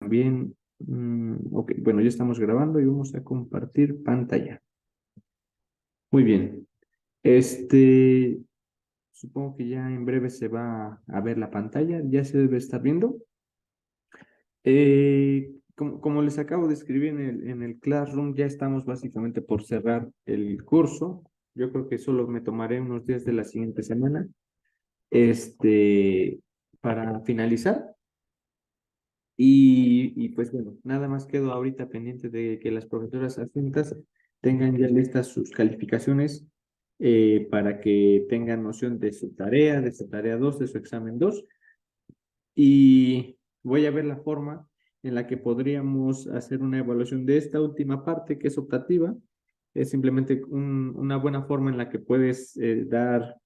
Bien, ok, bueno, ya estamos grabando y vamos a compartir pantalla. Muy bien. Este, supongo que ya en breve se va a ver la pantalla, ya se debe estar viendo. Como les acabo de escribir en el Classroom, ya estamos básicamente por cerrar el curso. Yo creo que solo me tomaré unos días de la siguiente semana, este, para finalizar. Y pues bueno, nada más quedo ahorita pendiente de que las profesoras adjuntas tengan ya listas sus calificaciones para que tengan noción de su tarea 2 de su examen 2. Y voy a ver la forma en la que podríamos hacer una evaluación de esta última parte que es optativa. Es simplemente una buena forma en la que puedes dar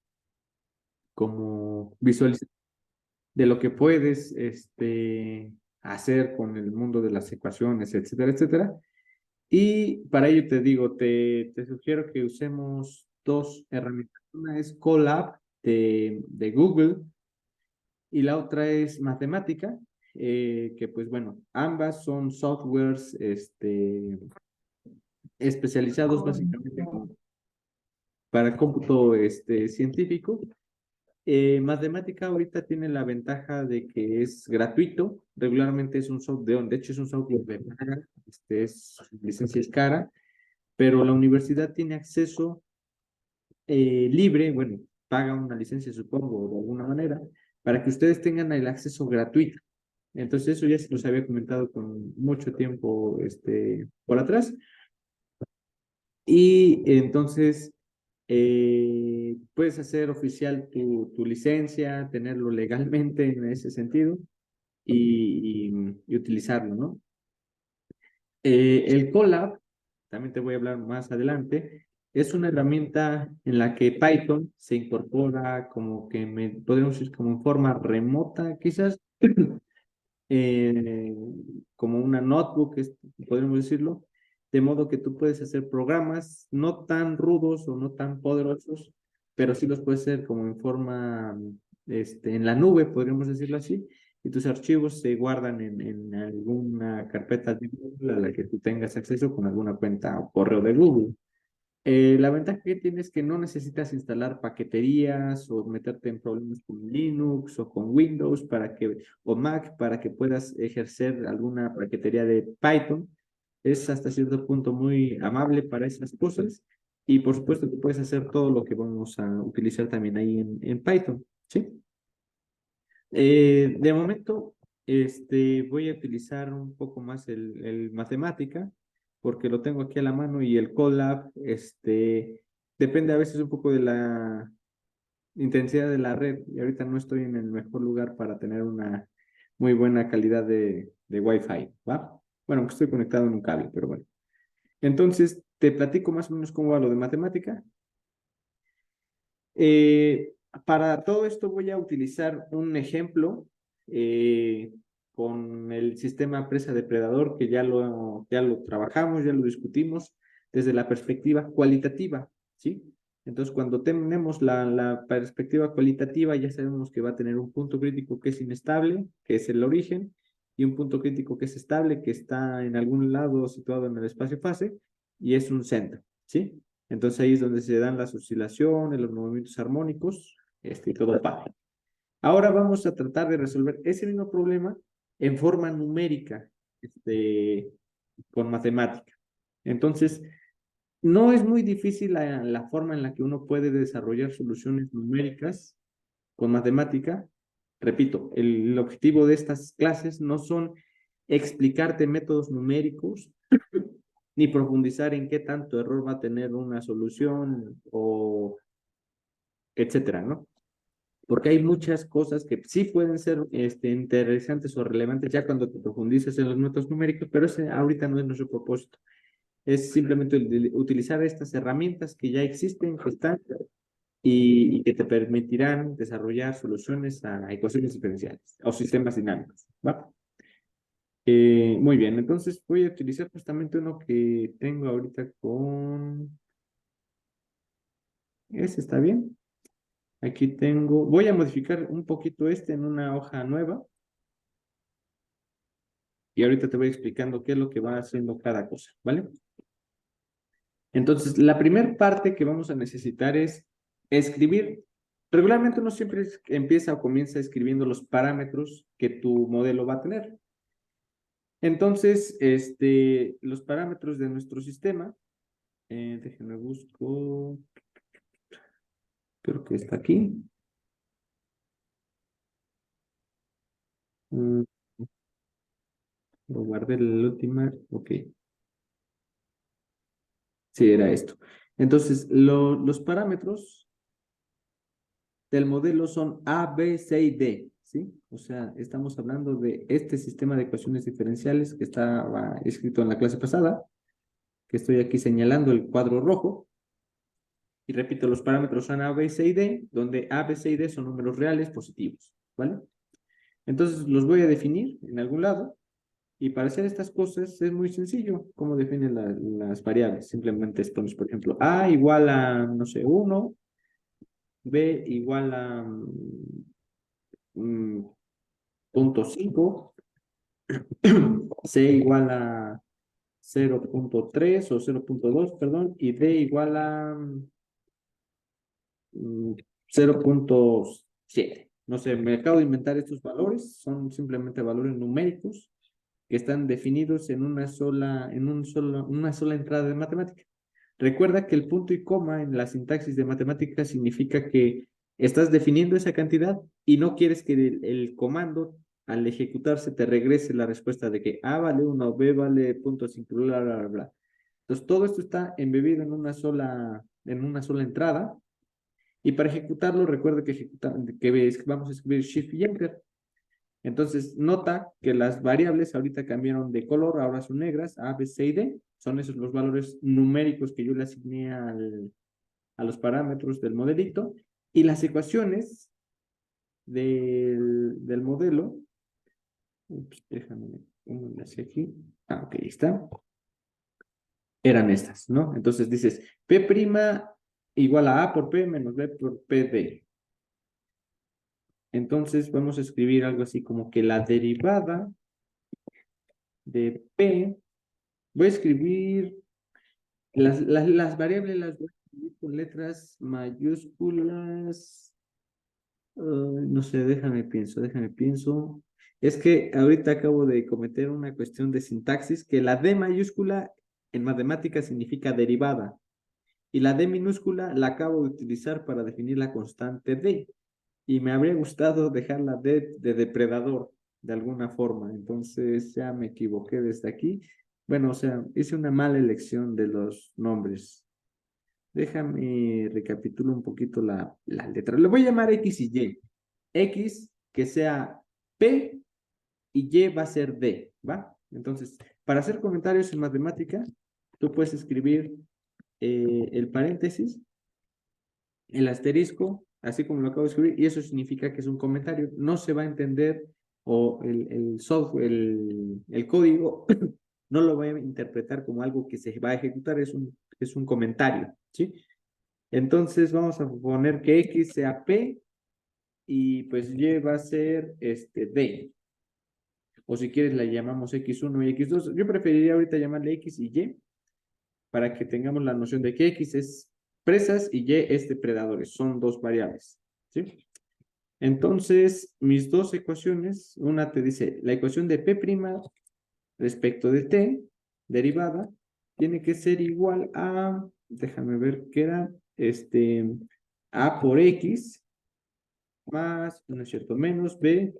como visualización de lo que puedes hacer con el mundo de las ecuaciones, etcétera, etcétera. Y para ello te digo, te sugiero que usemos dos herramientas. Una es Colab de Google y la otra es Matemática, que pues bueno, ambas son softwares especializados básicamente para cómputo científico. Matemática ahorita tiene la ventaja de que es gratuito, regularmente es un software, de hecho es un software de paga, su licencia es cara, pero la universidad tiene acceso libre, bueno, paga una licencia supongo, de alguna manera, para que ustedes tengan el acceso gratuito. Entonces eso ya se los había comentado con mucho tiempo por atrás. Y entonces puedes hacer oficial tu licencia, tenerlo legalmente en ese sentido y utilizarlo, ¿no? El Colab, también te voy a hablar más adelante, es una herramienta en la que Python se incorpora como que podríamos decir como en forma remota, quizás eh, como una notebook, podríamos decirlo, de modo que tú puedes hacer programas no tan rudos o no tan poderosos, pero sí los puedes hacer como en forma, en la nube, podríamos decirlo así, y tus archivos se guardan en alguna carpeta de Google a la que tú tengas acceso con alguna cuenta o correo de Google. La ventaja que tiene es que no necesitas instalar paqueterías o meterte en problemas con Linux o con Windows o Mac para que puedas ejercer alguna paquetería de Python. Es hasta cierto punto muy amable para esas cosas y por supuesto que puedes hacer todo lo que vamos a utilizar también ahí en Python, ¿sí? De momento, voy a utilizar un poco más el matemática, porque lo tengo aquí a la mano y el Colab, depende a veces un poco de la intensidad de la red. Y ahorita no estoy en el mejor lugar para tener una muy buena calidad de Wi-Fi, ¿va? Bueno, aunque estoy conectado en un cable, pero bueno. Entonces, te platico más o menos cómo va lo de matemática. Eh, para todo esto voy a utilizar un ejemplo eh, con el sistema presa depredador que ya lo trabajamos, ya lo discutimos desde la perspectiva cualitativa, ¿sí? Entonces, cuando tenemos la perspectiva cualitativa, ya sabemos que va a tener un punto crítico que es inestable, que es el origen, y un punto crítico que es estable, que está en algún lado situado en el espacio-fase, y es un centro, ¿sí? Entonces ahí es donde se dan las oscilaciones, los movimientos armónicos, y todo padre. Ahora vamos a tratar de resolver ese mismo problema en forma numérica, con matemática. Entonces, no es muy difícil la forma en la que uno puede desarrollar soluciones numéricas con matemática. Repito, el objetivo de estas clases no son explicarte métodos numéricos ni profundizar en qué tanto error va a tener una solución o etcétera, ¿no? Porque hay muchas cosas que sí pueden ser interesantes o relevantes ya cuando te profundizas en los métodos numéricos, pero ese ahorita no es nuestro propósito. Es simplemente utilizar estas herramientas que ya existen, que están y que te permitirán desarrollar soluciones a ecuaciones diferenciales o sistemas dinámicos, ¿va? Muy bien, entonces voy a utilizar justamente uno que tengo ahorita con... Ese está bien. Aquí tengo, voy a modificar un poquito en una hoja nueva. y ahorita te voy explicando qué es lo que va haciendo cada cosa, ¿vale? Entonces, la primera parte que vamos a necesitar es escribir. Regularmente uno siempre empieza o comienza escribiendo los parámetros que tu modelo va a tener. Entonces, los parámetros de nuestro sistema, déjenme busco, creo que está aquí. Mm, Lo guardé la última, ok, sí, era esto. Entonces, los parámetros del modelo son A, B, C y D, ¿sí? O sea, estamos hablando de este sistema de ecuaciones diferenciales que estaba escrito en la clase pasada, que estoy aquí señalando el cuadro rojo. Y repito, los parámetros son A, B, C y D, donde A, B, C y D son números reales positivos, ¿vale? Entonces los voy a definir en algún lado. Y para hacer estas cosas es muy sencillo. ¿Cómo definen las variables? Simplemente pones, por ejemplo, A igual a, no sé, 1, B igual a mm, 0.5, C igual a 0.3 o 0.2, perdón, y D igual a 0.7. No sé, me acabo de inventar estos valores, son simplemente valores numéricos que están definidos en una sola entrada de matemática. Recuerda que el punto y coma en la sintaxis de matemática significa que estás definiendo esa cantidad y no quieres que el comando al ejecutarse te regrese la respuesta de que A vale 1, B vale punto 5, bla, bla, bla, bla. Entonces todo esto está embebido en una sola entrada y para ejecutarlo recuerda que vamos a escribir Shift y Enter. Entonces, nota que las variables ahorita cambiaron de color, ahora son negras, A, B, C y D. Son esos los valores numéricos que yo le asigné a los parámetros del modelito. Y las ecuaciones del modelo, ups, déjame, una hacia aquí. Ah, ok, ahí está. Eran estas, ¿no? Entonces dices, P' igual a A por P menos B por PD. Entonces vamos a escribir algo así como que la derivada de P, voy a escribir las variables las voy a escribir con letras mayúsculas. No sé, déjame pienso. Es que ahorita acabo de cometer una cuestión de sintaxis que la D mayúscula en matemáticas significa derivada y la D minúscula la acabo de utilizar para definir la constante D y me habría gustado dejar la D de depredador de alguna forma, entonces ya me equivoqué desde aquí. Bueno, o sea, hice una mala elección de los nombres. Déjame recapitulo un poquito la letra. Le voy a llamar X y Y. X que sea P y Y va a ser D, ¿va? Entonces, para hacer comentarios en matemática, tú puedes escribir el paréntesis, el asterisco, así como lo acabo de escribir, y eso significa que es un comentario. No se va a entender o el software, el código, no lo va a interpretar como algo que se va a ejecutar, es un comentario, ¿sí? Entonces vamos a poner que X sea P y pues Y va a ser D. O si quieres la llamamos X1 y X2. Yo preferiría ahorita llamarle X y Y para que tengamos la noción de que X es presas y Y es depredadores. Son dos variables. ¿Sí? Entonces, mis dos ecuaciones, una te dice la ecuación de P' respecto de T, derivada, tiene que ser igual a, déjame ver qué era, A por X más, no es cierto, menos B,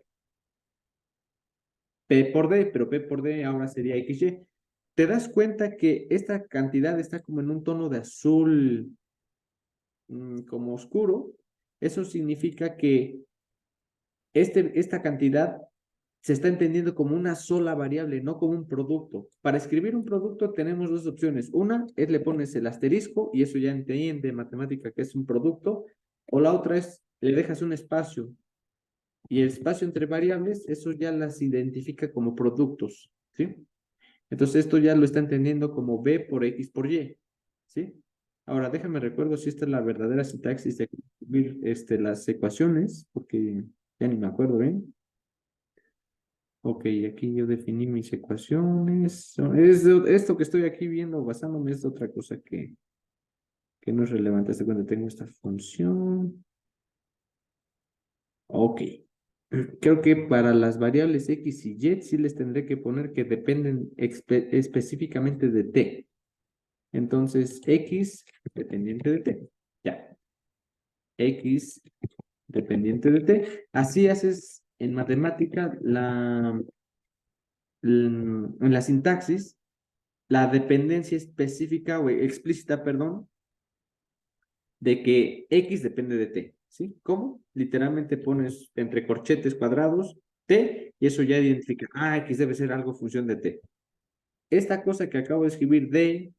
P por D, pero P por D ahora sería XY. ¿Te das cuenta que esta cantidad está como en un tono de azul como oscuro? Eso significa que esta cantidad se está entendiendo como una sola variable, no como un producto. Para escribir un producto tenemos dos opciones. Una es le pones el asterisco y eso ya entiende matemática que es un producto. O la otra es le dejas un espacio y el espacio entre variables, eso ya las identifica como productos, ¿sí? Entonces esto ya lo está entendiendo como B por X por Y, ¿sí? Ahora déjame recuerdo si esta es la verdadera sintaxis de escribir las ecuaciones, porque ya ni me acuerdo bien. Ok, aquí yo definí mis ecuaciones. Esto que estoy aquí viendo, basándome, es otra cosa que no es relevante. Hasta cuando tengo esta función. Ok. Creo que para las variables X y Y sí les tendré que poner que dependen específicamente de T. Entonces, X dependiente de T. Ya. X dependiente de T. Así haces en matemática en la sintaxis, la dependencia específica o explícita, perdón, de que X depende de T. ¿Sí? ¿Cómo? Literalmente pones entre corchetes cuadrados T y eso ya identifica, X debe ser algo función de T. Esta cosa que acabo de escribir de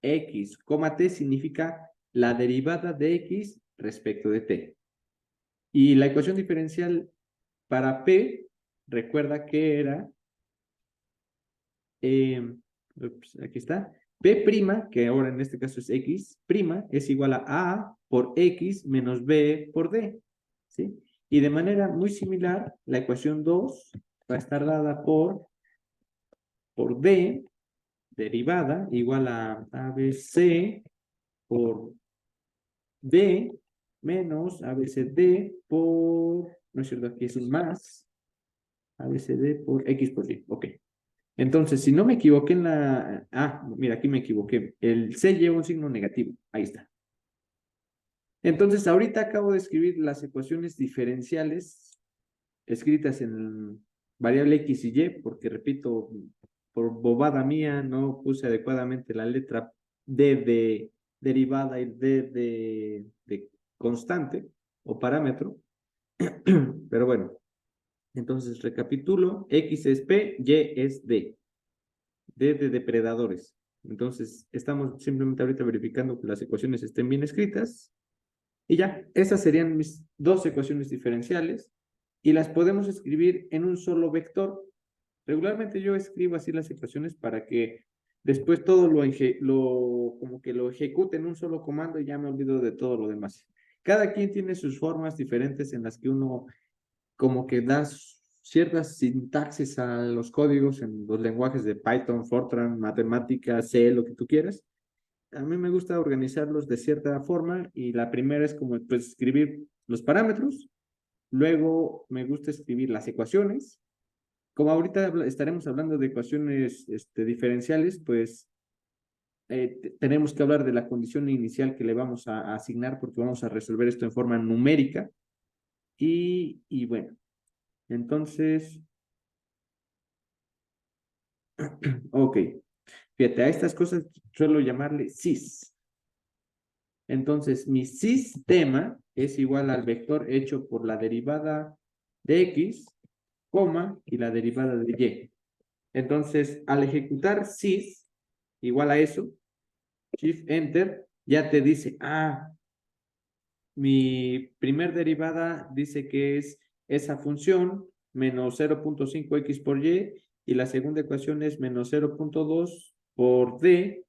X, T significa la derivada de X respecto de T. Y la ecuación diferencial para P, recuerda que era, aquí está, P', que ahora en este caso es X', es igual a por X menos B por D. ¿Sí? Y de manera muy similar, la ecuación 2 va a estar dada por D, derivada, igual a ABC por D menos ABCD por, no es cierto, aquí es un más, ABCD por X por Y. Ok. Entonces, si no me equivoqué en la... mira, aquí me equivoqué. El C lleva un signo negativo. Ahí está. Entonces, ahorita acabo de escribir las ecuaciones diferenciales escritas en variable X y Y, porque repito, por bobada mía, no puse adecuadamente la letra D de derivada y D de constante o parámetro. Pero bueno, entonces recapitulo, X es P, Y es D. D de depredadores. Entonces, estamos simplemente ahorita verificando que las ecuaciones estén bien escritas. Y ya, esas serían mis dos ecuaciones diferenciales. Y las podemos escribir en un solo vector. Regularmente yo escribo así las ecuaciones para que después todo como que lo ejecute en un solo comando y ya me olvido de todo lo demás. Cada quien tiene sus formas diferentes en las que uno como que das ciertas sintaxis a los códigos en los lenguajes de Python, Fortran, matemáticas, C, lo que tú quieras. A mí me gusta organizarlos de cierta forma y la primera es como pues escribir los parámetros, luego me gusta escribir las ecuaciones. Como ahorita estaremos hablando de ecuaciones diferenciales, pues tenemos que hablar de la condición inicial que le vamos a asignar porque vamos a resolver esto en forma numérica. Y bueno, entonces, ok. Fíjate, a estas cosas suelo llamarle sys. Entonces, mi sistema es igual al vector hecho por la derivada de x, coma, y la derivada de y. Entonces, al ejecutar sys igual a eso, shift enter, ya te dice, mi primer derivada dice que es esa función menos 0.5x por y la segunda ecuación es menos 0.2 por d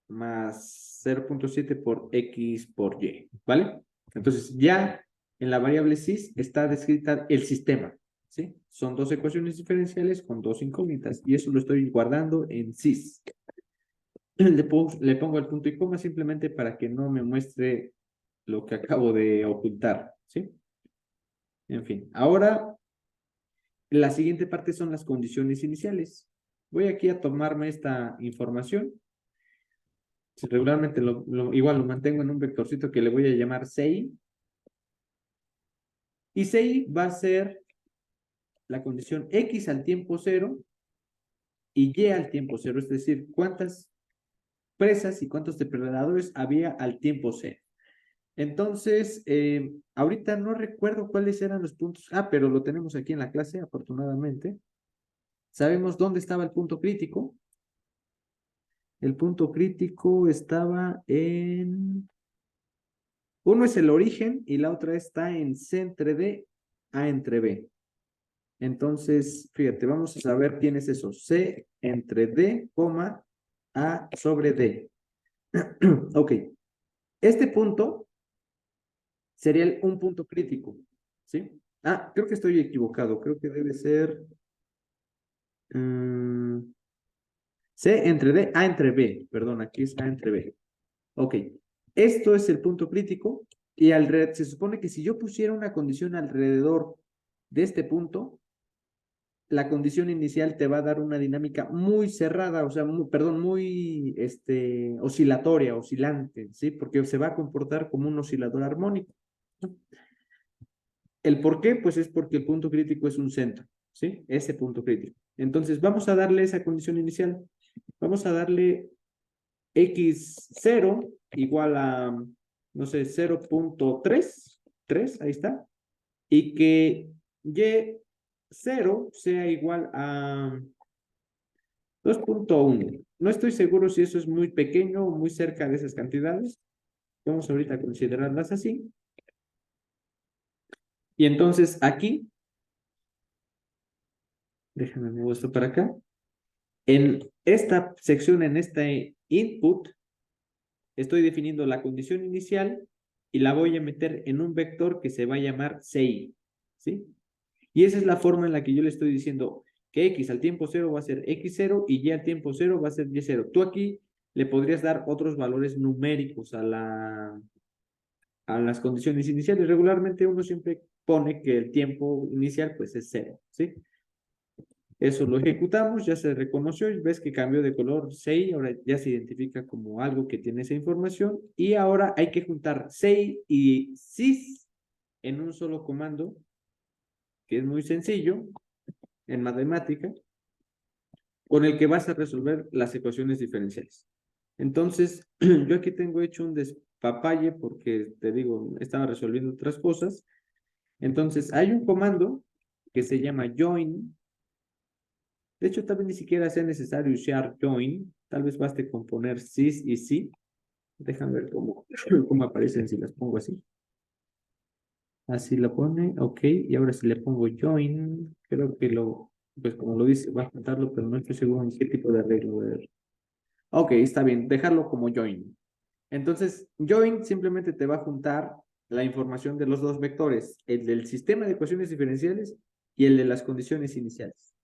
más 0.7 por x por y, ¿vale? Entonces ya en la variable sys está descrita el sistema, ¿sí? Son dos ecuaciones diferenciales con dos incógnitas y eso lo estoy guardando en sys. Le pongo el punto y coma simplemente para que no me muestre lo que acabo de ocultar, ¿sí? En fin, ahora la siguiente parte son las condiciones iniciales. Voy aquí a tomarme esta información. Regularmente igual lo mantengo en un vectorcito que le voy a llamar sei. Y sei va a ser la condición x al tiempo cero y y al tiempo cero, es decir, cuántas presas y cuántos depredadores había al tiempo cero. Entonces, ahorita no recuerdo cuáles eran los puntos. Pero lo tenemos aquí en la clase, afortunadamente. Sabemos dónde estaba el punto crítico. El punto crítico estaba en... Uno es el origen y la otra está en C entre D, A entre B. Entonces, fíjate, vamos a saber quién es eso. C entre D, A sobre D. Ok. Este punto sería un punto crítico, ¿sí? Creo que estoy equivocado. Creo que debe ser C entre D, A entre B. Perdón, aquí es A entre B. Ok. Esto es el punto crítico y se supone que si yo pusiera una condición alrededor de este punto, la condición inicial te va a dar una dinámica muy cerrada, o sea, perdón, muy oscilatoria, oscilante, ¿sí? Porque se va a comportar como un oscilador armónico. ¿El por qué? Pues es porque el punto crítico es un centro, ¿sí? Ese punto crítico. Entonces, vamos a darle esa condición inicial. Vamos a darle x0 igual a, no sé, 0.3, 3, ahí está, y que y0 sea igual a 2.1. No estoy seguro si eso es muy pequeño o muy cerca de esas cantidades. Vamos ahorita a considerarlas así. Y entonces aquí, déjame mover esto para acá. En esta sección, en este input, estoy definiendo la condición inicial y la voy a meter en un vector que se va a llamar CI, ¿sí? Y esa es la forma en la que yo le estoy diciendo que X al tiempo 0 va a ser X0 y Y al tiempo 0 va a ser Y0. Tú aquí le podrías dar otros valores numéricos a las condiciones iniciales. Regularmente uno siempre pone que el tiempo inicial pues es 0, ¿sí? Eso lo ejecutamos, ya se reconoció y ves que cambió de color 6, ahora ya se identifica como algo que tiene esa información y ahora hay que juntar 6 y sys en un solo comando, que es muy sencillo en matemática, con el que vas a resolver las ecuaciones diferenciales. Entonces, yo aquí tengo hecho un despapalle porque, te digo, estaba resolviendo otras cosas. Entonces, hay un comando que se llama join. De hecho, tal vez ni siquiera sea necesario usar join. Tal vez baste con poner sys y sí. Déjame ver cómo aparecen si las pongo así. Así lo pone, ok. Y ahora si le pongo join, creo que pues como lo dice, va a juntarlo, pero no estoy seguro en qué tipo de arreglo. A ver. Ok, está bien, dejarlo como join. Entonces, join simplemente te va a juntar la información de los dos vectores, el del sistema de ecuaciones diferenciales y el de las condiciones iniciales.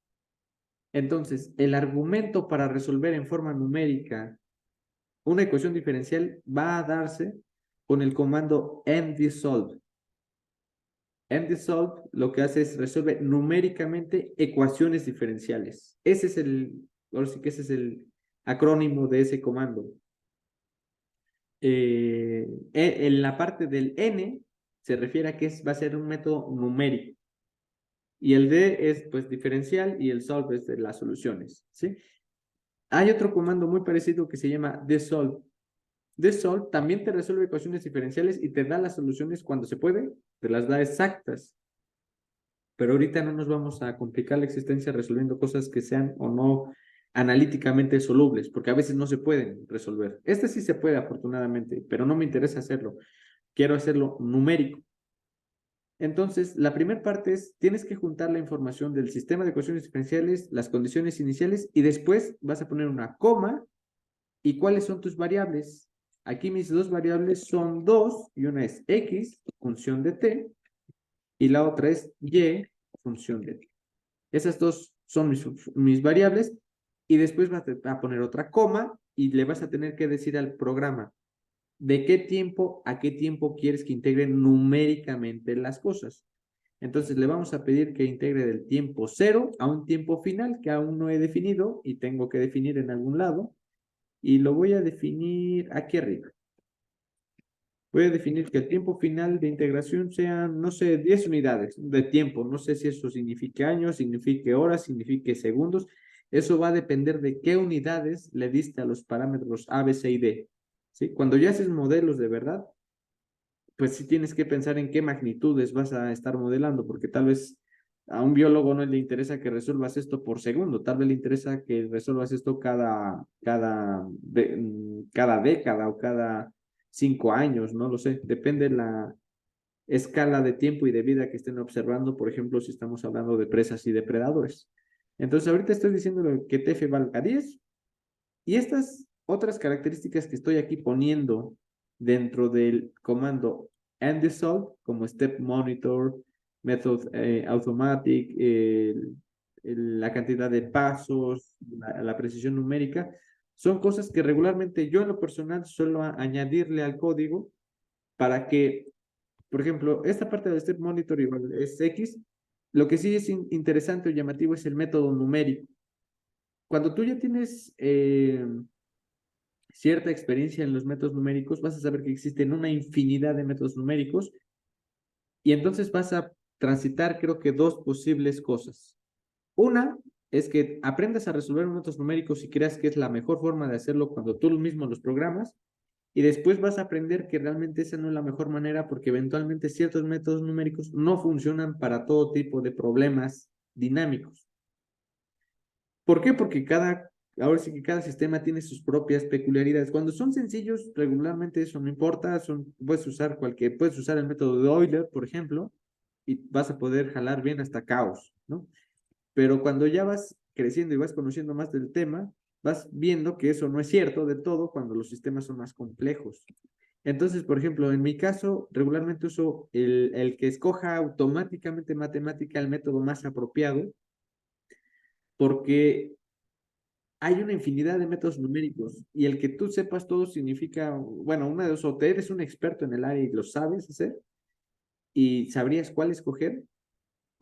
Entonces, el argumento para resolver en forma numérica una ecuación diferencial va a darse con el comando mdsolve. mdsolve lo que hace es resolver numéricamente ecuaciones diferenciales. Ahora sí que ese es el acrónimo de ese comando. En la parte del n se refiere a que va a ser un método numérico. Y el d es pues diferencial y el solve es de las soluciones, ¿sí? Hay otro comando muy parecido que se llama dsolve. Dsolve también te resuelve ecuaciones diferenciales y te da las soluciones cuando se puede, te las da exactas. Pero ahorita no nos vamos a complicar la existencia resolviendo cosas que sean o no analíticamente solubles, porque a veces no se pueden resolver. Este sí se puede, afortunadamente, pero no me interesa hacerlo. Quiero hacerlo numérico. Entonces, la primera parte es, tienes que juntar la información del sistema de ecuaciones diferenciales, las condiciones iniciales, y después vas a poner una coma. ¿Y cuáles son tus variables? Aquí mis dos variables son dos, y una es x, función de t, y la otra es y, función de t. Esas dos son mis variables, y después vas a poner otra coma, y le vas a tener que decir al programa, ¿de qué tiempo a qué tiempo quieres que integre numéricamente las cosas? Entonces le vamos a pedir que integre del tiempo 0 a un tiempo final que aún no he definido y tengo que definir en algún lado. Y lo voy a definir aquí arriba. Voy a definir que el tiempo final de integración sean, no sé, 10 unidades de tiempo. No sé si eso signifique años, signifique horas, signifique segundos. Eso va a depender de qué unidades le diste a los parámetros A, B, C y D. ¿Sí? Cuando ya haces modelos de verdad, pues sí tienes que pensar en qué magnitudes vas a estar modelando, porque tal vez a un biólogo no le interesa que resuelvas esto por segundo, tal vez le interesa que resuelvas esto cada década o cada 5 años, no lo sé, depende de la escala de tiempo y de vida que estén observando, por ejemplo, si estamos hablando de presas y depredadores. Entonces, ahorita estoy diciendo que TF valga 10 y estas otras características que estoy aquí poniendo dentro del comando mdsolve, como step monitor, method automatic, la cantidad de pasos, la precisión numérica, son cosas que regularmente yo en lo personal suelo añadirle al código para que, por ejemplo, esta parte de Step Monitor igual es X, lo que sí es interesante o llamativo es el método numérico. Cuando tú ya tienes cierta experiencia en los métodos numéricos, vas a saber que existen una infinidad de métodos numéricos y entonces vas a transitar, creo que dos posibles cosas. Una es que aprendas a resolver métodos numéricos y creas que es la mejor forma de hacerlo cuando tú mismo los programas. Y después vas a aprender que realmente esa no es la mejor manera porque eventualmente ciertos métodos numéricos no funcionan para todo tipo de problemas dinámicos. ¿Por qué? Porque ahora sí que cada sistema tiene sus propias peculiaridades. Cuando son sencillos, regularmente eso no importa, puedes usar el método de Euler, por ejemplo, y vas a poder jalar bien hasta caos, ¿no? Pero cuando ya vas creciendo y vas conociendo más del tema, vas viendo que eso no es cierto de todo cuando los sistemas son más complejos. Entonces, por ejemplo, en mi caso, regularmente uso el que escoja automáticamente matemática el método más apropiado, porque hay una infinidad de métodos numéricos y el que tú sepas todo significa, bueno, una de dos, o te eres un experto en el área y lo sabes hacer y sabrías cuál escoger,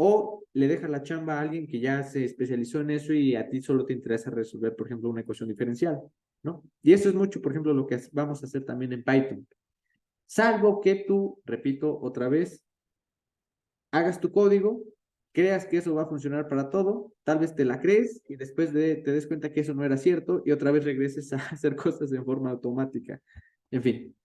o le dejas la chamba a alguien que ya se especializó en eso y a ti solo te interesa resolver, por ejemplo, una ecuación diferencial, ¿no? Y eso es mucho, por ejemplo, lo que vamos a hacer también en Python. Salvo que tú, repito otra vez, hagas tu código, creas que eso va a funcionar para todo, tal vez te la crees y después te des cuenta que eso no era cierto y otra vez regreses a hacer cosas en forma automática. En fin,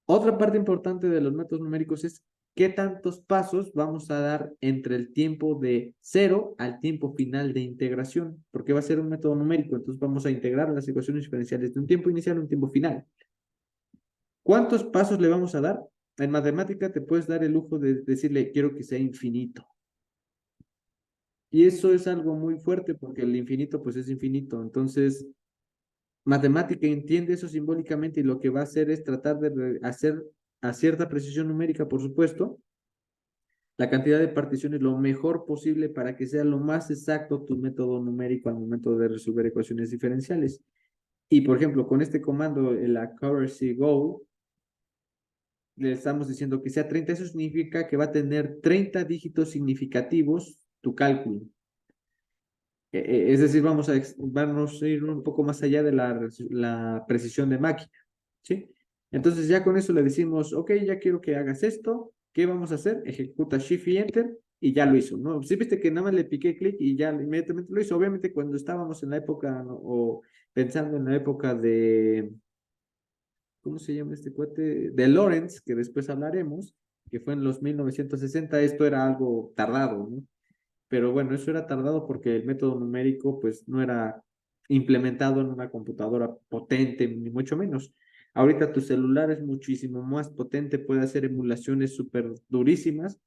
otra parte importante de los métodos numéricos es qué tantos pasos vamos a dar entre el tiempo de cero al tiempo final de integración, porque va a ser un método numérico, entonces vamos a integrar las ecuaciones diferenciales de un tiempo inicial a un tiempo final. ¿Cuántos pasos le vamos a dar? En matemática te puedes dar el lujo de decirle, quiero que sea infinito. Y eso es algo muy fuerte porque el infinito pues es infinito. Entonces, matemática entiende eso simbólicamente y lo que va a hacer es tratar de hacer a cierta precisión numérica, por supuesto, la cantidad de particiones lo mejor posible para que sea lo más exacto tu método numérico al momento de resolver ecuaciones diferenciales. Y por ejemplo, con este comando, el accuracy go, le estamos diciendo que sea 30, eso significa que va a tener 30 dígitos significativos tu cálculo. Es decir, vamos a ir un poco más allá de la precisión de máquina, ¿sí? Entonces ya con eso le decimos, ok, ya quiero que hagas esto, ¿qué vamos a hacer? Ejecuta Shift y Enter y ya lo hizo, ¿no? Sí viste que nada más le piqué clic y ya inmediatamente lo hizo. Obviamente cuando estábamos en la época, ¿no? O pensando en la época de, ¿cómo se llama este cuate? De Lorentz, que después hablaremos, que fue en los 1960, esto era algo tardado, ¿no? Pero bueno, eso era tardado porque el método numérico pues no era implementado en una computadora potente, ni mucho menos. Ahorita tu celular es muchísimo más potente, puede hacer emulaciones súper durísimas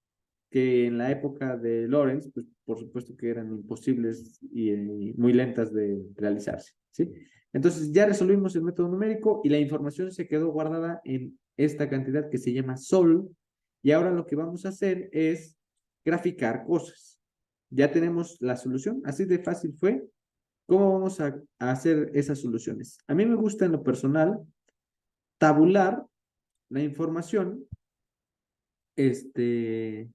que en la época de Lawrence, pues por supuesto que eran imposibles y muy lentas de realizarse, ¿sí? Entonces ya resolvimos el método numérico y la información se quedó guardada en esta cantidad que se llama sol y ahora lo que vamos a hacer es graficar cosas. Ya tenemos la solución, así de fácil fue. ¿Cómo vamos a hacer esas soluciones? A mí me gusta en lo personal tabular la información, este,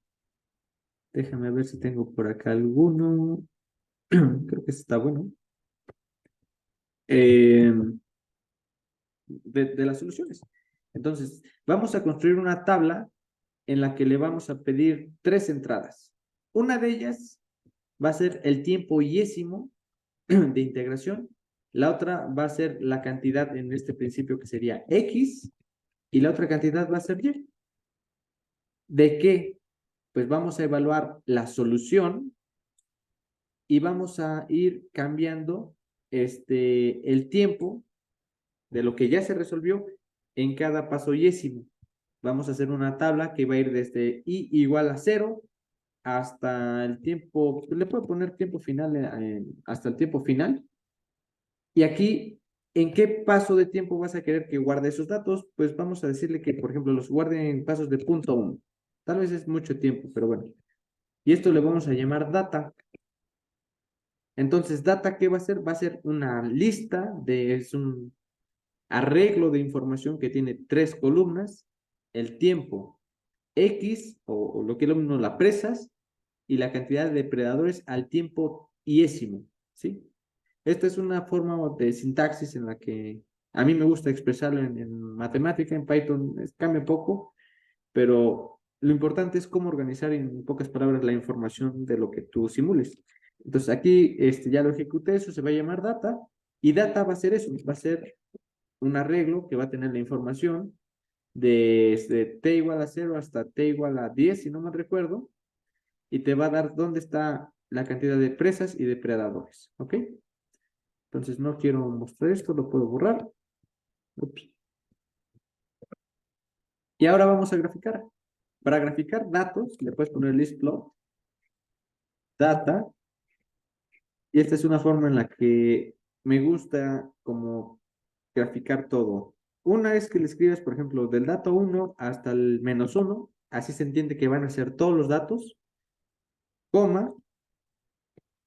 déjame ver si tengo por acá alguno. Creo que está bueno. Eh, de las soluciones. Entonces, vamos a construir una tabla en la que le vamos a pedir tres entradas. Una de ellas va a ser el tiempo yésimo de integración. La otra va a ser la cantidad en este principio que sería X y la otra cantidad va a ser Y. ¿De qué? Pues vamos a evaluar la solución y vamos a ir cambiando el tiempo de lo que ya se resolvió en cada paso yésimo. Vamos a hacer una tabla que va a ir desde i igual a 0 hasta el tiempo, le puedo poner tiempo final hasta el tiempo final. Y aquí, ¿en qué paso de tiempo vas a querer que guarde esos datos? Pues vamos a decirle que, por ejemplo, los guarde en pasos de punto 1. Tal vez es mucho tiempo, pero bueno. Y esto le vamos a llamar data. Entonces, data, ¿qué va a ser? Va a ser una lista es un arreglo de información que tiene 3 columnas, el tiempo X, o lo que es lo mismo, las presas, y la cantidad de depredadores al tiempo iésimo, ¿sí? Esta es una forma de sintaxis en la que a mí me gusta expresarlo en matemática, en Python cambia poco, pero lo importante es cómo organizar en pocas palabras la información de lo que tú simules. Entonces aquí ya lo ejecuté, eso se va a llamar data, y data va a ser eso, va a ser un arreglo que va a tener la información desde t igual a 0 hasta t igual a 10, si no me recuerdo, y te va a dar dónde está la cantidad de presas y depredadores, ¿ok? Entonces no quiero mostrar esto, lo puedo borrar. Ups. Y ahora vamos a graficar. Para graficar datos, le puedes poner list plot, data, y esta es una forma en la que me gusta como graficar todo. Una es que le escribes, por ejemplo, del dato 1 hasta el -1, así se entiende que van a ser todos los datos, coma,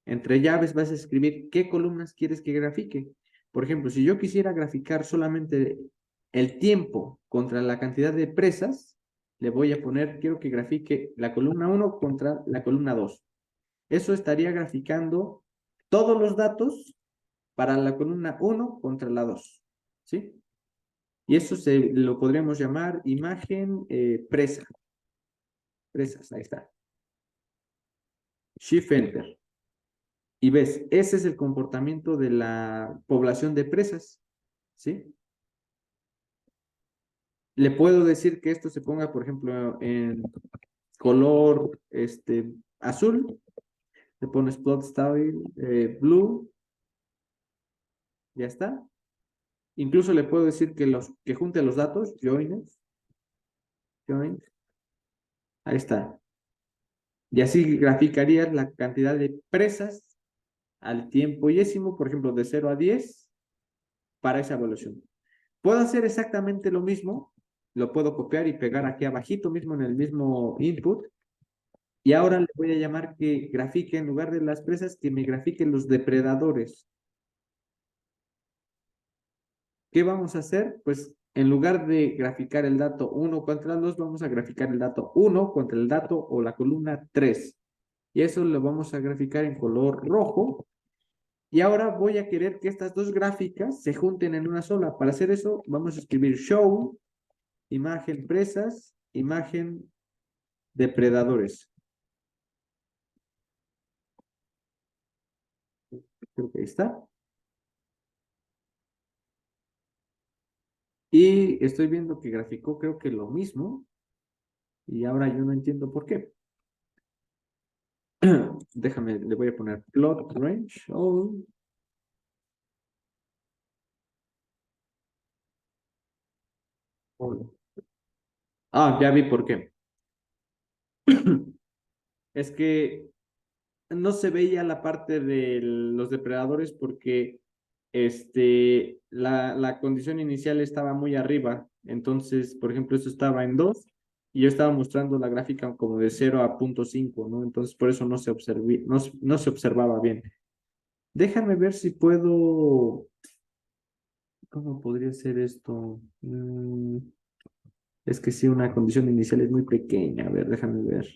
entre llaves vas a escribir qué columnas quieres que grafique. Por ejemplo, si yo quisiera graficar solamente el tiempo contra la cantidad de presas, le voy a poner, quiero que grafique la columna 1 contra la columna 2. Eso estaría graficando todos los datos para la columna 1 contra la 2. ¿Sí? Y eso lo podríamos llamar imagen presa. Presas, ahí está. Shift Enter. Y ves, ese es el comportamiento de la población de presas, ¿sí? Le puedo decir que esto se ponga, por ejemplo, en color azul. Le pones plot style blue. Ya está. Incluso le puedo decir que junte los datos, join. Ahí está. Y así graficarías la cantidad de presas al tiempo yésimo, por ejemplo, de 0 a 10 para esa evaluación. Puedo hacer exactamente lo mismo, lo puedo copiar y pegar aquí abajito mismo en el mismo input, y ahora le voy a llamar que grafique, en lugar de las presas, que me grafique los depredadores. ¿Qué vamos a hacer? Pues en lugar de graficar el dato 1 contra el 2, vamos a graficar el dato 1 contra el dato o la columna 3. Y eso lo vamos a graficar en color rojo. Y ahora voy a querer que estas dos gráficas se junten en una sola. Para hacer eso, vamos a escribir show, imagen presas, imagen depredadores. Creo que ahí está. Y estoy viendo que graficó creo que lo mismo. Y ahora yo no entiendo por qué. Déjame, le voy a poner plot range all. All. Ah, ya vi por qué. Es que no se veía la parte de los depredadores porque la condición inicial estaba muy arriba. Entonces, por ejemplo, esto estaba en 2 y yo estaba mostrando la gráfica como de 0 a 0.5, ¿no? Entonces, por eso no se observaba bien. Déjame ver si puedo. ¿Cómo podría ser esto? Es que sí, una condición inicial es muy pequeña. A ver, déjame ver.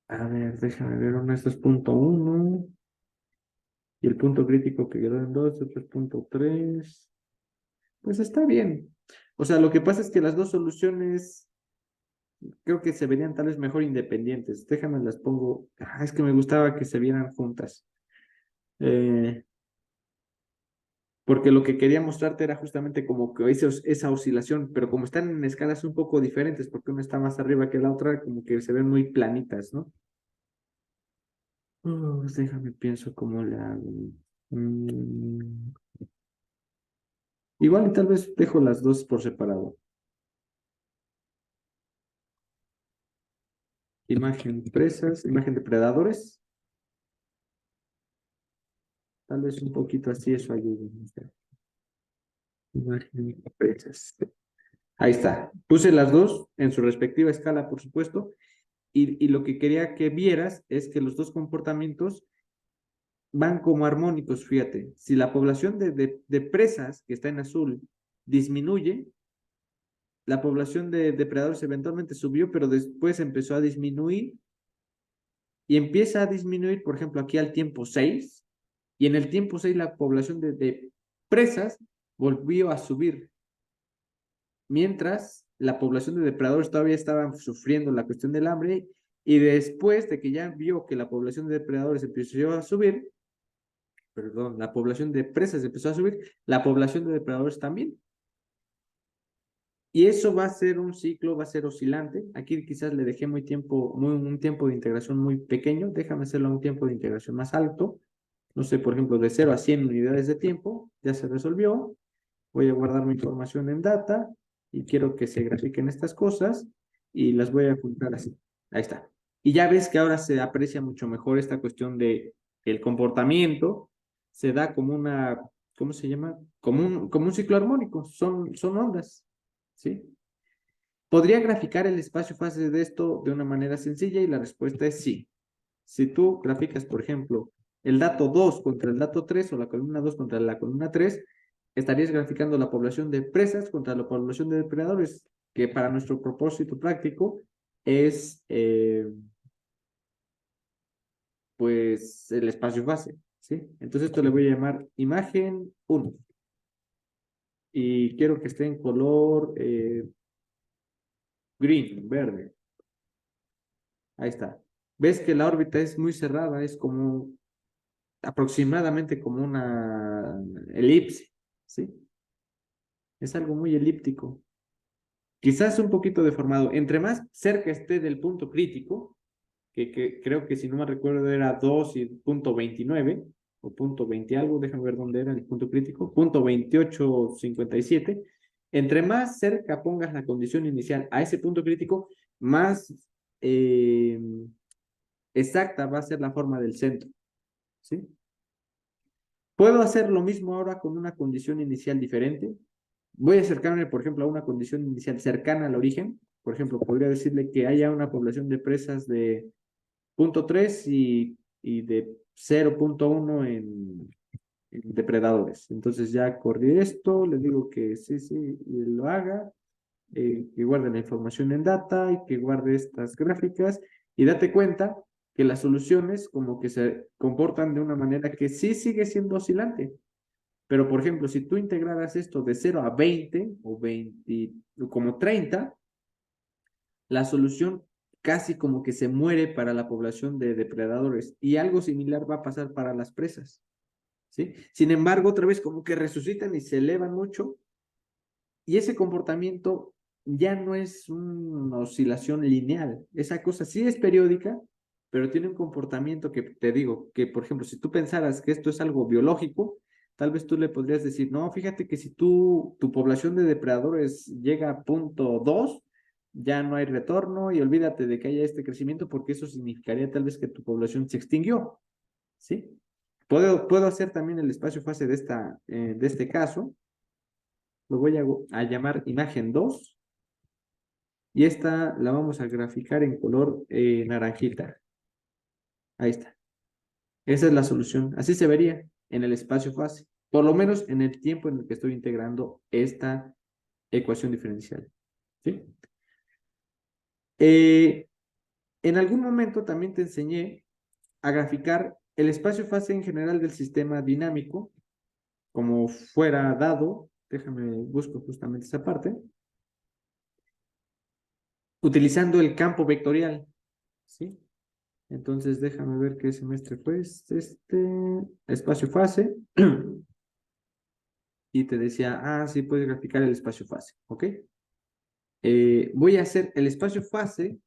A ver, déjame ver. Esto es .1. Y el punto crítico que quedó en 2, otro es .3. Pues está bien. O sea, lo que pasa es que las dos soluciones creo que se verían tal vez mejor independientes. Déjame las pongo. Es que me gustaba que se vieran juntas. Eh, porque lo que quería mostrarte era justamente como que esa oscilación, pero como están en escalas un poco diferentes, porque una está más arriba que la otra, como que se ven muy planitas, ¿no? Déjame pienso cómo la hago. Mm, igual y tal vez dejo las dos por separado. Imagen presas, imagen depredadores. Tal vez un poquito así eso ayude. Imagen presas. Ahí está. Puse las dos en su respectiva escala, por supuesto. y lo que quería que vieras es que los dos comportamientos van como armónicos, fíjate. Si la población de presas, que está en azul, disminuye, la población de depredadores eventualmente subió, pero después empezó a disminuir y empieza a disminuir, por ejemplo, aquí al tiempo 6, y en el tiempo 6 la población de presas volvió a subir, mientras la población de depredadores todavía estaba sufriendo la cuestión del hambre, y después de que ya vio que la población de depredadores empezó a subir, perdón, la población de presas empezó a subir, la población de depredadores también. Y eso va a ser un ciclo, va a ser oscilante. Aquí quizás le dejé un tiempo de integración muy pequeño. Déjame hacerlo a un tiempo de integración más alto. No sé, por ejemplo, de 0 a 100 unidades de tiempo. Ya se resolvió. Voy a guardar mi información en data y quiero que se grafiquen estas cosas y las voy a juntar así. Ahí está. Y ya ves que ahora se aprecia mucho mejor esta cuestión de el comportamiento. Se da como una, ¿cómo se llama? Como un ciclo armónico. Son ondas. ¿Sí? ¿Podría graficar el espacio-fase de esto de una manera sencilla? Y la respuesta es sí. Si tú graficas, por ejemplo, el dato 2 contra el dato 3 o la columna 2 contra la columna 3, estarías graficando la población de presas contra la población de depredadores, que para nuestro propósito práctico es pues el espacio-fase. ¿Sí? Entonces esto le voy a llamar imagen 1. Y quiero que esté en color green, verde. Ahí está. Ves que la órbita es muy cerrada, es como aproximadamente como una elipse, ¿sí? Es algo muy elíptico. Quizás un poquito deformado. Entre más cerca esté del punto crítico, que creo que si no me recuerdo era 2 y punto 29, o punto 20 algo, déjame ver dónde era el punto crítico, punto 2857. Entre más cerca pongas la condición inicial a ese punto crítico, más eh, exacta va a ser la forma del centro, ¿sí? ¿Puedo hacer lo mismo ahora con una condición inicial diferente? Voy a acercarme, por ejemplo, a una condición inicial cercana al origen. Por ejemplo, podría decirle que haya una población de presas de 0.3 y de 0.1 en depredadores. Entonces ya corrí esto, le digo que sí, sí, y lo haga, que guarde la información en data y que guarde estas gráficas y date cuenta que las soluciones como que se comportan de una manera que sí sigue siendo oscilante. Pero, por ejemplo, si tú integraras esto de 0 a 20 o 20, o como 30, la solución casi como que se muere para la población de depredadores y algo similar va a pasar para las presas. ¿Sí? Sin embargo, otra vez como que resucitan y se elevan mucho y ese comportamiento ya no es una oscilación lineal. Esa cosa sí es periódica, pero tiene un comportamiento que te digo, que por ejemplo, si tú pensaras que esto es algo biológico, tal vez tú le podrías decir, no, fíjate que si tu población de depredadores llega a punto 2, ya no hay retorno y olvídate de que haya este crecimiento porque eso significaría tal vez que tu población se extinguió, ¿sí? Puedo hacer también el espacio fase de este caso, lo voy a llamar imagen 2 y esta la vamos a graficar en color naranjita. Ahí está. Esa es la solución. Así se vería en el espacio fase, por lo menos en el tiempo en el que estoy integrando esta ecuación diferencial. ¿Sí? En algún momento también te enseñé a graficar el espacio fase en general del sistema dinámico, como fuera dado. Déjame, busco justamente esa parte. Utilizando el campo vectorial. ¿Sí? Entonces, déjame ver qué semestre fue espacio-fase. Y te decía, sí, puedes graficar el espacio-fase, ¿ok? Voy a hacer el espacio-fase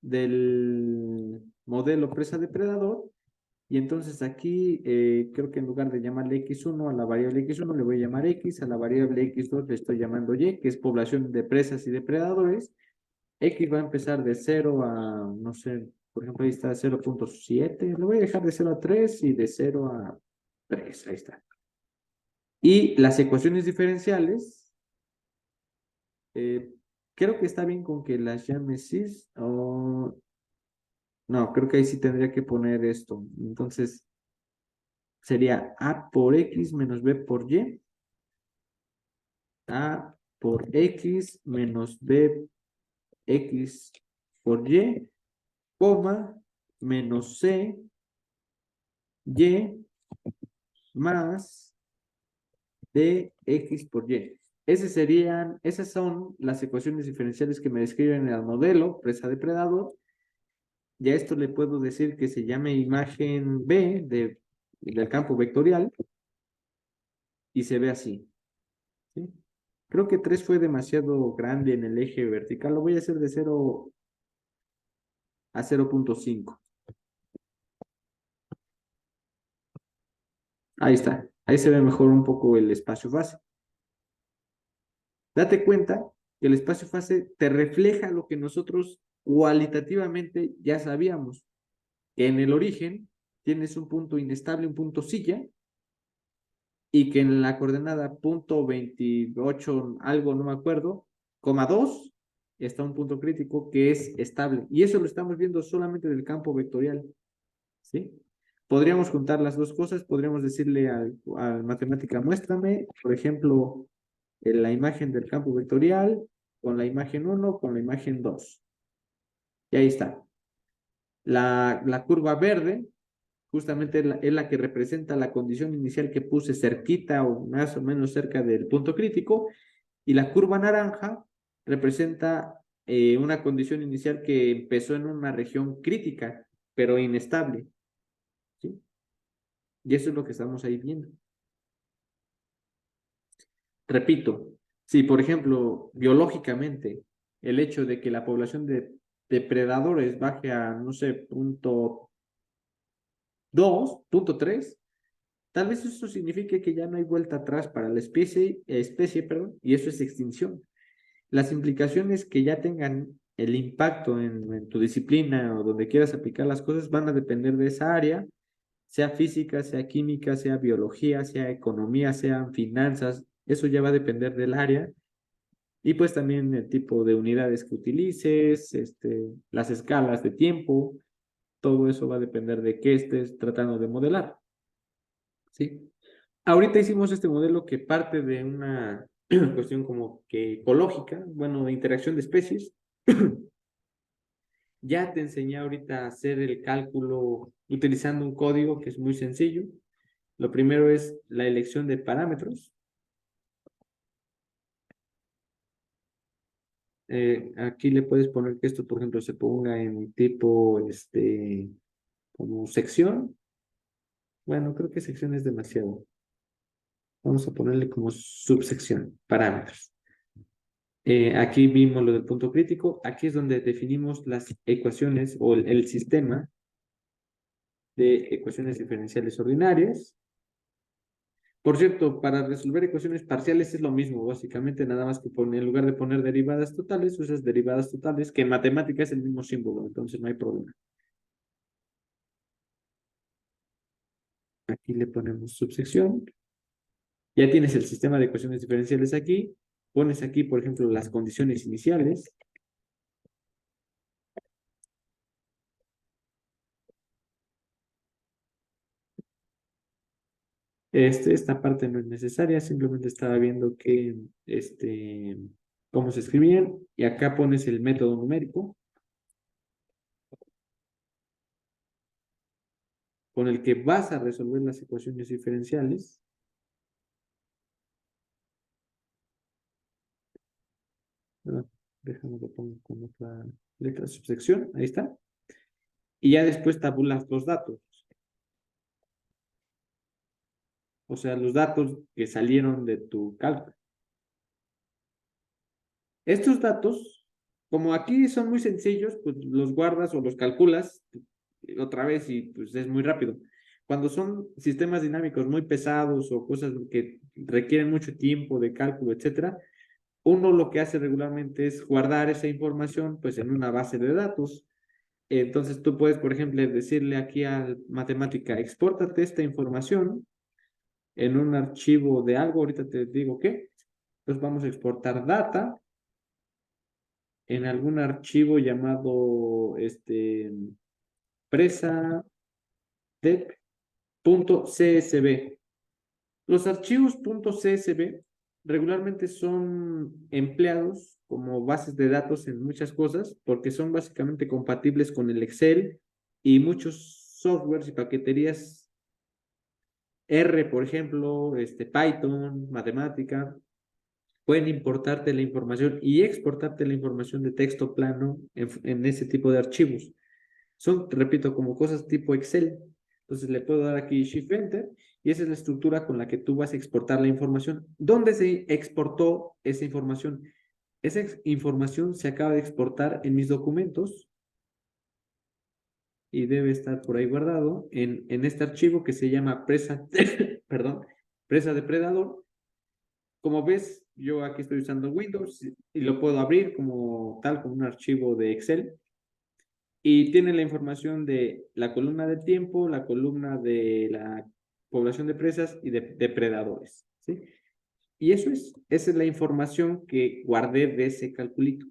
del modelo presa-depredador. Y entonces aquí, creo que en lugar de llamarle X1 a la variable X1, le voy a llamar X, a la variable X2 le estoy llamando Y, que es población de presas y depredadores. X va a empezar de 0 a, no sé, por ejemplo, ahí está 0.7. Lo voy a dejar de 0 a 3 y de 0 a 3. Ahí está. Y las ecuaciones diferenciales, creo que está bien con que las llame sys o... No, creo que ahí sí tendría que poner esto. Entonces, sería A por X menos B por Y. A por X menos B X por Y, coma, menos C, Y, más dx por y. Esas son las ecuaciones diferenciales que me describen en el modelo presa-depredador. Ya esto le puedo decir que se llame imagen B del campo vectorial y se ve así. ¿Sí? Creo que 3 fue demasiado grande en el eje vertical. Lo voy a hacer de 0 a 0.5. Ahí está. Ahí se ve mejor un poco el espacio fase. Date cuenta que el espacio fase te refleja lo que nosotros cualitativamente ya sabíamos. Que en el origen tienes un punto inestable, un punto silla, y que en la coordenada punto 28, algo no me acuerdo, coma 2, está un punto crítico que es estable. Y eso lo estamos viendo solamente del campo vectorial. ¿Sí? Podríamos juntar las dos cosas, podríamos decirle al matemática, muéstrame, por ejemplo, la imagen del campo vectorial con la imagen 1, con la imagen 2. Y ahí está. La curva verde justamente es la que representa la condición inicial que puse cerquita o más o menos cerca del punto crítico, y la curva naranja representa una condición inicial que empezó en una región crítica, pero inestable. ¿Sí? Y eso es lo que estamos ahí viendo. Repito, si por ejemplo, biológicamente, el hecho de que la población de depredadores baje a, no sé, punto 2, punto 3, tal vez eso signifique que ya no hay vuelta atrás para la especie, perdón, y eso es extinción. Las implicaciones que ya tengan el impacto en tu disciplina o donde quieras aplicar las cosas van a depender de esa área, sea física, sea química, sea biología, sea economía, sean finanzas, eso ya va a depender del área. Y pues también el tipo de unidades que utilices, las escalas de tiempo, todo eso va a depender de qué estés tratando de modelar. ¿Sí? Ahorita hicimos este modelo que parte de una cuestión como que ecológica, bueno, de interacción de especies. Ya te enseñé ahorita a hacer el cálculo utilizando un código que es muy sencillo. Lo primero es la elección de parámetros. Aquí le puedes poner que esto, por ejemplo, se ponga en tipo, como sección. Bueno, creo que sección es demasiado. Vamos a ponerle como subsección, parámetros. Aquí vimos lo del punto crítico. Aquí es donde definimos las ecuaciones o el sistema de ecuaciones diferenciales ordinarias. Por cierto, para resolver ecuaciones parciales es lo mismo, básicamente, nada más que en lugar de poner derivadas totales, usas derivadas totales, que en matemática es el mismo símbolo, entonces no hay problema. Aquí le ponemos subsección. Ya tienes el sistema de ecuaciones diferenciales aquí. Pones aquí, por ejemplo, las condiciones iniciales. Esta parte no es necesaria, simplemente estaba viendo que, cómo se escribían, y acá pones el método numérico con el que vas a resolver las ecuaciones diferenciales. Ah, déjame que pongo con otra letra subsección, ahí está. Y ya después tabulas los datos, o sea, los datos que salieron de tu cálculo. Estos datos, como aquí son muy sencillos, pues los guardas o los calculas otra vez y pues es muy rápido. Cuando son sistemas dinámicos muy pesados o cosas que requieren mucho tiempo de cálculo, etcétera, uno lo que hace regularmente es guardar esa información pues en una base de datos. Entonces tú puedes, por ejemplo, decirle aquí a matemática, expórtate esta información en un archivo de algo, ahorita te digo qué. Entonces vamos a exportar data en algún archivo llamado presa .csv. Los archivos .csv regularmente son empleados como bases de datos en muchas cosas porque son básicamente compatibles con el Excel y muchos softwares y paqueterías R, por ejemplo, Python, matemática, pueden importarte la información y exportarte la información de texto plano en ese tipo de archivos. Son, repito, como cosas tipo Excel. Entonces le puedo dar aquí Shift Enter y esa es la estructura con la que tú vas a exportar la información. ¿Dónde se exportó esa información? Esa información se acaba de exportar en mis documentos y debe estar por ahí guardado en este archivo que se llama presa, perdón, presa depredador. Como ves, yo aquí estoy usando Windows y lo puedo abrir como tal, como un archivo de Excel. Y tiene la información de la columna de tiempo, la columna de la población de presas y de depredadores, ¿sí? Y esa es la información que guardé de ese calculito.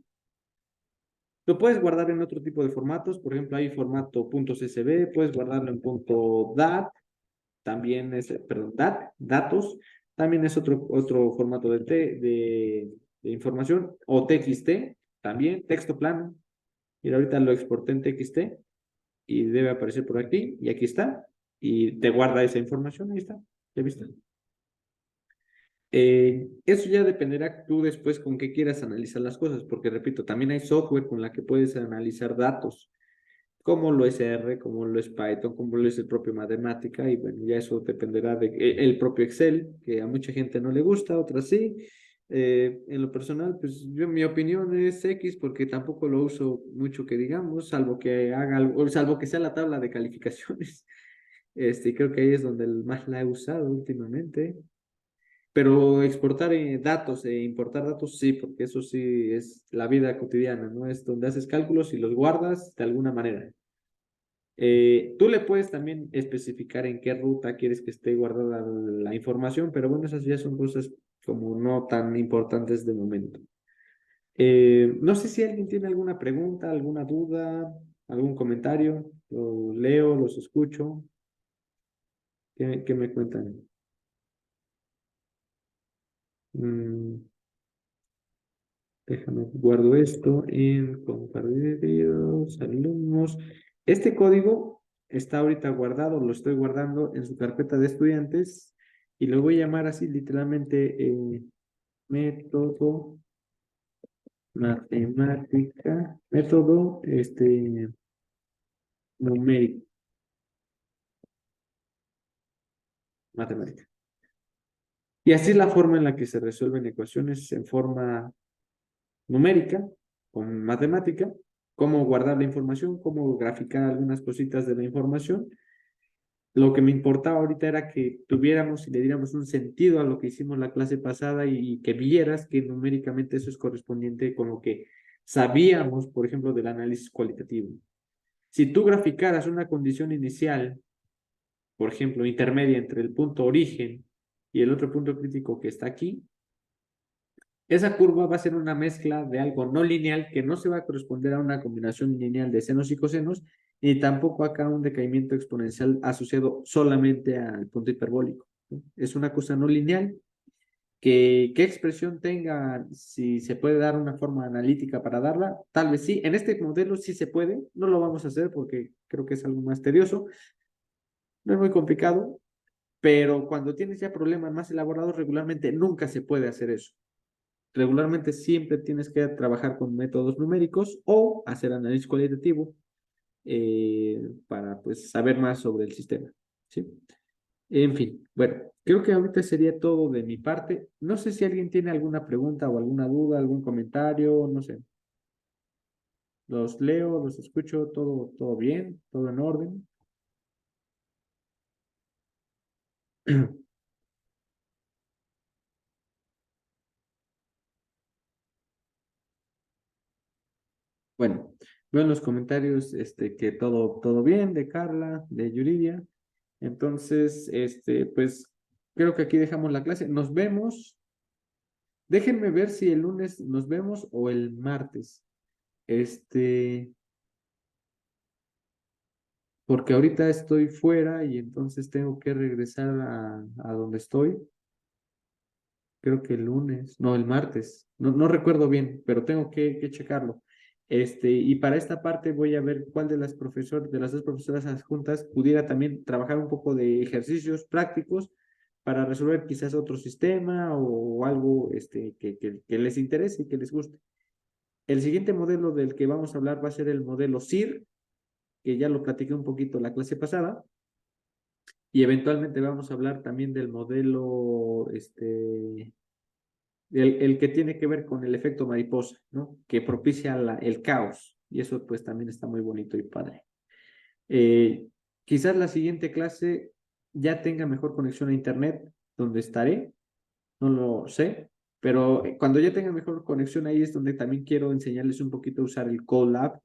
Lo puedes guardar en otro tipo de formatos, por ejemplo, hay formato .csv, puedes guardarlo en .dat, también es, perdón, DAT, datos, también es otro formato de información, o TXT, también, texto plano. Y ahorita lo exporté en TXT y debe aparecer por aquí, y aquí está, y te guarda esa información, ahí está, ¿ya viste? Eso ya dependerá tú después con qué quieras analizar las cosas, porque repito, también hay software con la que puedes analizar datos, como lo es R, como lo es Python, como lo es el propio matemática, y bueno, ya eso dependerá de el propio Excel, que a mucha gente no le gusta, a otras sí. En lo personal, pues yo, mi opinión es X porque tampoco lo uso mucho que digamos, salvo que haga algo, salvo que sea la tabla de calificaciones. Creo que ahí es donde más la he usado últimamente. Pero exportar datos e importar datos, sí, porque eso sí es la vida cotidiana, ¿no? Es donde haces cálculos y los guardas de alguna manera. Tú le puedes también especificar en qué ruta quieres que esté guardada la información, pero bueno, esas ya son cosas como no tan importantes de momento. No sé si alguien tiene alguna pregunta, alguna duda, algún comentario. Los leo, los escucho. ¿Qué me cuentan? Mm, Déjame, guardo esto en compartidos, alumnos. Este código está ahorita guardado, lo estoy guardando en su carpeta de estudiantes y lo voy a llamar así literalmente método matemática, método numérico, matemática. Y así es la forma en la que se resuelven ecuaciones en forma numérica, con matemática, cómo guardar la información, cómo graficar algunas cositas de la información. Lo que me importaba ahorita era que tuviéramos y le diéramos un sentido a lo que hicimos la clase pasada y que vieras que numéricamente eso es correspondiente con lo que sabíamos, por ejemplo, del análisis cualitativo. Si tú graficaras una condición inicial, por ejemplo, intermedia entre el punto origen y el otro punto crítico que está aquí, esa curva va a ser una mezcla de algo no lineal que no se va a corresponder a una combinación lineal de senos y cosenos, ni tampoco acá un decaimiento exponencial asociado solamente al punto hiperbólico, ¿no? Es una cosa no lineal que qué expresión tenga, si se puede dar una forma analítica para darla, tal vez sí. En este modelo sí se puede, no lo vamos a hacer porque creo que es algo más tedioso, no es muy complicado, pero cuando tienes ya problemas más elaborados, regularmente nunca se puede hacer eso. Regularmente siempre tienes que trabajar con métodos numéricos o hacer análisis cualitativo para pues saber más sobre el sistema, ¿sí? En fin, bueno, creo que ahorita sería todo de mi parte. No sé si alguien tiene alguna pregunta o alguna duda, algún comentario, no sé. Los leo, los escucho, todo bien, todo en orden. Bueno, veo en los comentarios que todo bien de Carla, de Yuridia. Entonces, pues creo que aquí dejamos la clase. Nos vemos. Déjenme ver si el lunes nos vemos o el martes. Este, porque ahorita estoy fuera y entonces tengo que regresar a donde estoy. Creo que el lunes, no, el martes, no recuerdo bien, pero tengo que checarlo. Y para esta parte voy a ver cuál de las dos profesoras adjuntas pudiera también trabajar un poco de ejercicios prácticos para resolver quizás otro sistema o algo que les interese y que les guste. El siguiente modelo del que vamos a hablar va a ser el modelo SIR, que ya lo platiqué un poquito la clase pasada, y eventualmente vamos a hablar también del modelo, el que tiene que ver con el efecto mariposa, ¿no? Que propicia el caos, y eso pues también está muy bonito y padre. Eh, Quizás la siguiente clase ya tenga mejor conexión a internet, donde estaré, no lo sé, pero cuando ya tenga mejor conexión ahí es donde también quiero enseñarles un poquito a usar el Colab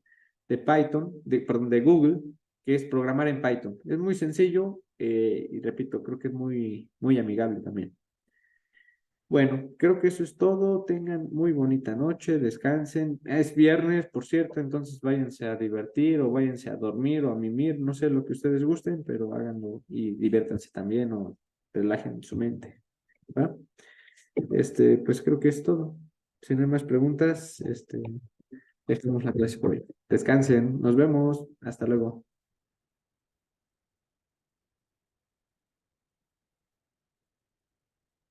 de Python, perdón, de Google, que es programar en Python. Es muy sencillo y repito, creo que es muy amigable también. Bueno, creo que eso es todo. Tengan muy bonita noche, descansen. Es viernes, por cierto, entonces váyanse a divertir o váyanse a dormir o a mimir, no sé lo que ustedes gusten, pero háganlo y diviértanse también o relajen su mente. ¿Va? Pues creo que es todo. Si no hay más preguntas, dejemos la clase por hoy. Descansen, nos vemos, hasta luego.